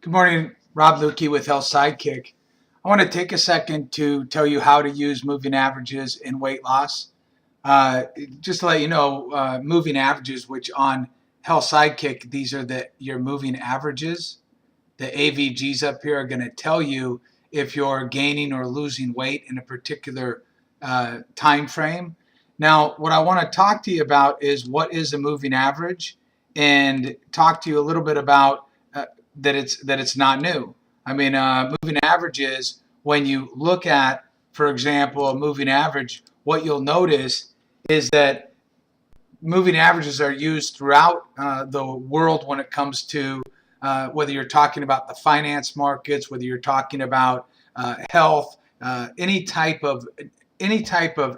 Good morning, Rob Lukey with Health Sidekick. I want to take a second to tell you how to use moving averages in weight loss. Just to let you know, moving averages, which on Health Sidekick, these are your moving averages. The AVGs up here are going to tell you if you're gaining or losing weight in a particular time frame. Now, what I want to talk to you about is what is a moving average, and talk to you a little bit about that it's not new. I mean, moving averages, when you look at, for example, a moving average, what you'll notice is that moving averages are used throughout the world when it comes to whether you're talking about the finance markets, whether you're talking about health, any type of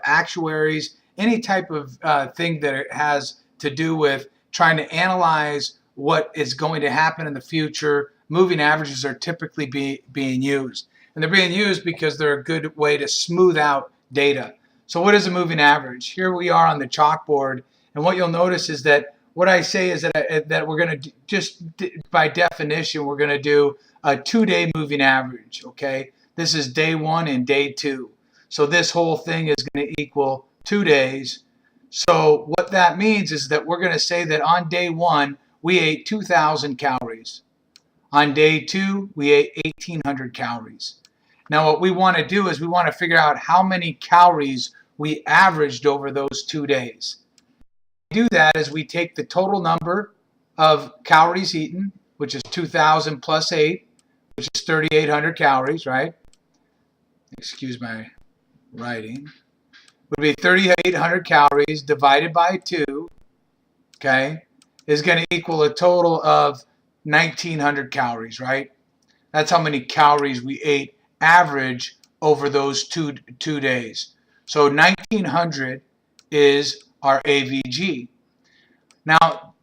actuaries, any type of thing that it has to do with trying to analyze what is going to happen in the future. Moving averages are typically being used. And they're being used because they're a good way to smooth out data. So what is a moving average? Here we are on the chalkboard. And what you'll notice is that what I say is that we're going to just, by definition, we're going to do a 2-day moving average, okay? This is day 1 and day 2. So this whole thing is going to equal 2 days. So what that means is that we're going to say that on day 1, we ate 2,000 calories. On day 2, we ate 1,800 calories. Now what we want to do is we want to figure out how many calories we averaged over those 2 days. We do that as we take the total number of calories eaten, which is 2,000 plus 8, which is 3,800 calories, right? Excuse my writing. Would be 3,800 calories divided by 2, okay, is going to equal a total of 1,900 calories, right? That's how many calories we ate average over those two days. So 1,900 is our AVG. Now,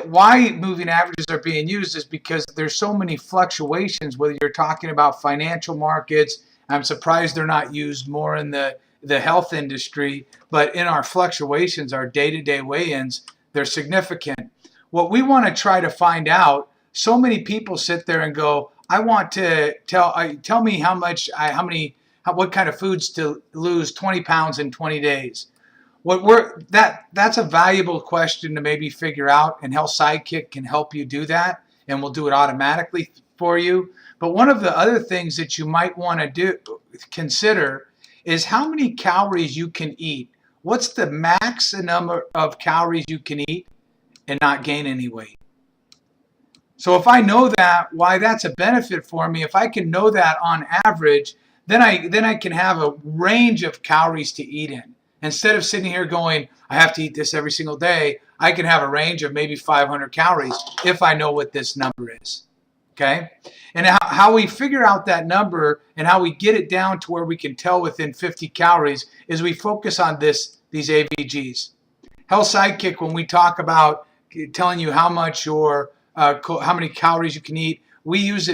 why moving averages are being used is because there's so many fluctuations, whether you're talking about financial markets. I'm surprised they're not used more in the health industry, but in our fluctuations, our day-to-day weigh-ins, they're significant. What we want to try to find out, so many people sit there and go, I want to tell me what kind of foods to lose 20 pounds in 20 days. That's a valuable question to maybe figure out, and Health Sidekick can help you do that, and we'll do it automatically for you. But one of the other things that you might want to consider is how many calories you can eat. What's the max number of calories you can eat and not gain any weight? So if I know that, why that's a benefit for me, if I can know that on average, then I can have a range of calories to eat in. Instead of sitting here going, I have to eat this every single day, I can have a range of maybe 500 calories if I know what this number is. Okay? And how we figure out that number and how we get it down to where we can tell within 50 calories is we focus on these AVGs. Health Sidekick, when we talk about telling you how many calories you can eat, we use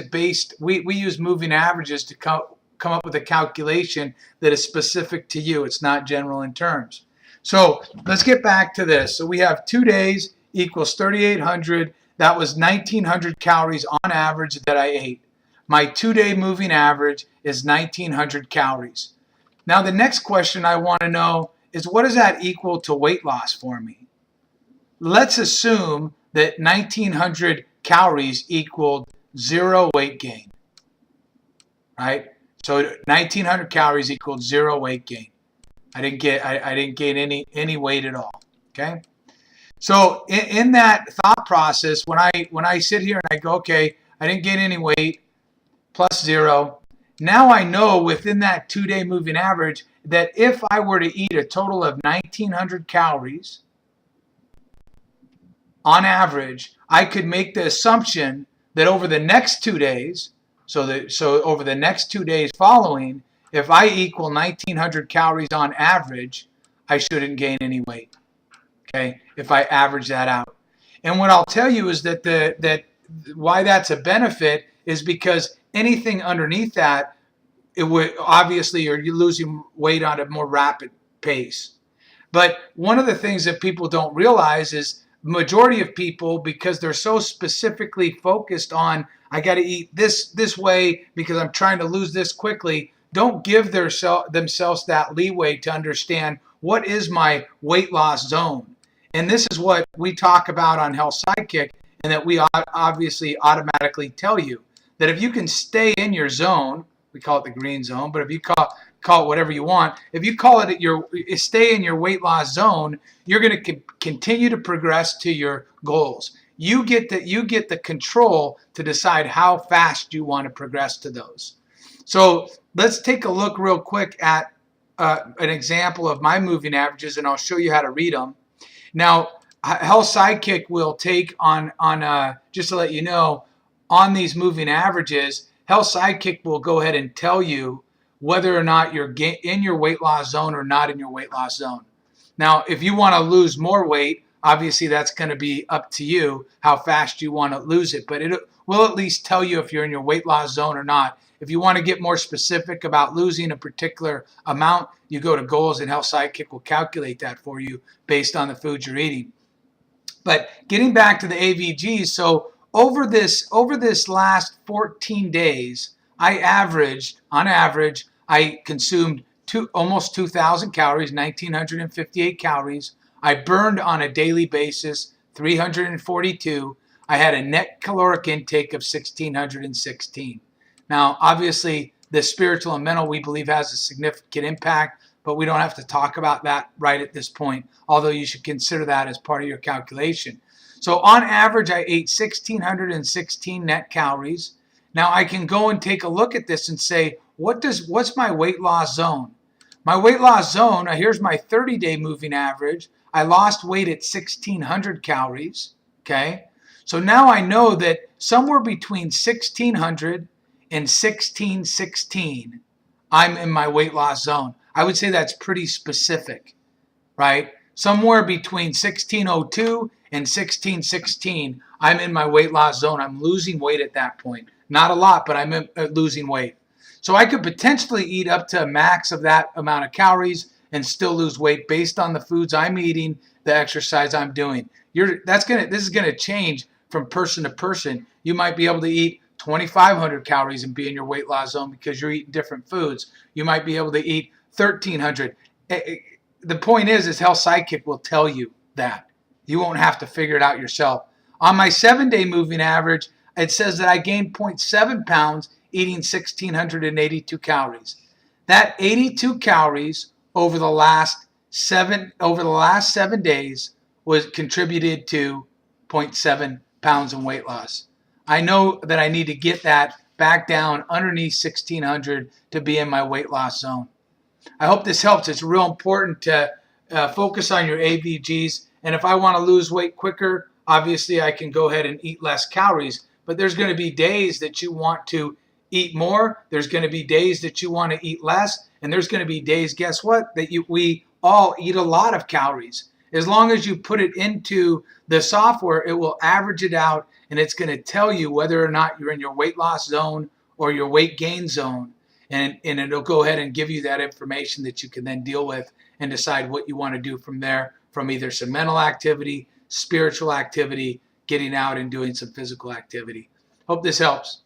we use moving averages to come up with a calculation that is specific to you. It's not general in terms. So let's get back to this. So we have 2 days equals 3,800. That was 1,900 calories on average that I ate. My 2-day moving average is 1,900 calories. Now the next question I want to know is, what does that equal to weight loss for me? Let's assume that 1,900 calories equaled 0 weight gain, right? So 1,900 calories equaled 0 weight gain. I didn't gain any weight at all. Okay. So in that thought process, when I sit here and I go, okay, I didn't gain any weight, plus 0. Now I know within that 2-day moving average that if I were to eat a total of 1,900 calories on average, I could make the assumption that over the next 2 days, so over the next 2 days following, if I equal 1,900 calories on average, I shouldn't gain any weight. Okay, if I average that out. And what I'll tell you is that why that's a benefit is because anything underneath that, it would obviously, you're losing weight on a more rapid pace. But one of the things that people don't realize is majority of people, because they're so specifically focused on I got to eat this way because I'm trying to lose this quickly, don't give themselves that leeway to understand what is my weight loss zone. And this is what we talk about on Health Sidekick, and that we obviously automatically tell you that if you can stay in your zone, we call it the green zone, but if you call it whatever you want, if you call it stay in your weight loss zone, you're going to continue to progress to your goals. You get the control to decide how fast you want to progress to those. So let's take a look real quick at an example of my moving averages, and I'll show you how to read them. Now, Health Sidekick will take on just to let you know, on these moving averages, Health Sidekick will go ahead and tell you whether or not you're in your weight loss zone or not in your weight loss zone. Now, if you want to lose more weight, obviously that's going to be up to you how fast you want to lose it, but it will at least tell you if you're in your weight loss zone or not. If you want to get more specific about losing a particular amount, you go to goals, and Health Sidekick will calculate that for you based on the food you're eating. But getting back to the AVGs, so over this last 14 days, on average, I consumed almost 2,000 calories, 1,958 calories. I burned on a daily basis 342. I had a net caloric intake of 1,616. Now, obviously, the spiritual and mental, we believe, has a significant impact, but we don't have to talk about that right at this point, although you should consider that as part of your calculation. So on average, I ate 1,616 net calories. Now, I can go and take a look at this and say, what's my weight loss zone? My weight loss zone, here's my 30-day moving average. I lost weight at 1,600 calories, okay? So now I know that somewhere between 1,600 and 1,616, I'm in my weight loss zone. I would say that's pretty specific, right? Somewhere between 1,602 and 1,616, I'm in my weight loss zone. I'm losing weight at that point. Not a lot, but I'm losing weight. So I could potentially eat up to a max of that amount of calories and still lose weight based on the foods I'm eating, the exercise I'm doing. This is gonna change from person to person. You might be able to eat 2,500 calories and be in your weight loss zone because you're eating different foods. You might be able to eat 1,300. The point is Health Sidekick will tell you that. You won't have to figure it out yourself. On my 7-day moving average, it says that I gained 0.7 pounds eating 1,682 calories. That 82 calories over the last 7 days was contributed to 0.7 pounds in weight loss. I know that I need to get that back down underneath 1,600 to be in my weight loss zone. I hope this helps. It's real important to focus on your AVGs. And if I want to lose weight quicker, obviously I can go ahead and eat less calories. But there's going to be days that you want to eat more. There's going to be days that you want to eat less. And there's going to be days, guess what, that we all eat a lot of calories. As long as you put it into the software, it will average it out, and it's going to tell you whether or not you're in your weight loss zone or your weight gain zone. And it'll go ahead and give you that information that you can then deal with and decide what you want to do from there, from either some mental activity, spiritual activity, getting out and doing some physical activity. Hope this helps.